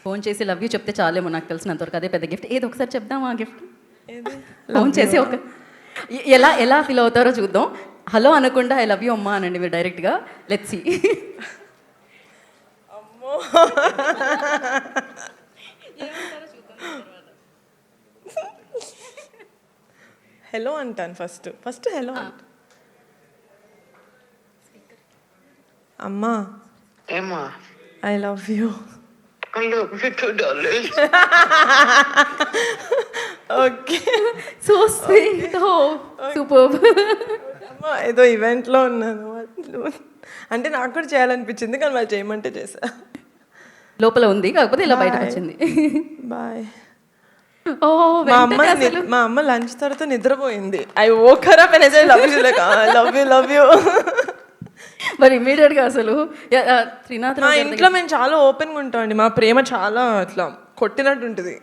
Phone చేసి love you చెప్తే చాలేమో నాకు తెలిసినంతవరకు, అదే పెద్ద గిఫ్ట్. ఏదో ఒకసారి చెప్దామా ఆ గిఫ్ట్? ఫోన్ చేసి ఒక ఎలా ఎలా ఫీల్ అవుతారో చూద్దాం. హలో అనకుండా ఐ లవ్ యూ అమ్మా అనండి మీరు డైరెక్ట్గా. Let's see. హలో అంటాను ఫస్ట్ హలో అంట. అమ్మా ఏమా I love you. Okay so sweet. Oh super. అమ్మా ఏదో ఈవెంట్లో ఉన్నాను అంటే నాకు కూడా చేయాలనిపించింది, కానీ వాళ్ళు చేయమంటే చేశా. లోపల ఉంది, కాకపోతే ఇలా బయటకు వచ్చింది. బాయ్. ఓ మా అమ్మ లంచ్ తర్వాత నిద్రపోయింది. I woke her up and I said love you, like love you. మరి ఇమీడియట్గా అసలు త్రినాథ్ మా ఇంట్లో మేము చాలా ఓపెన్గా ఉంటామండి. మా ప్రేమ చాలా అట్లా కొట్టినట్టు ఉంటుంది.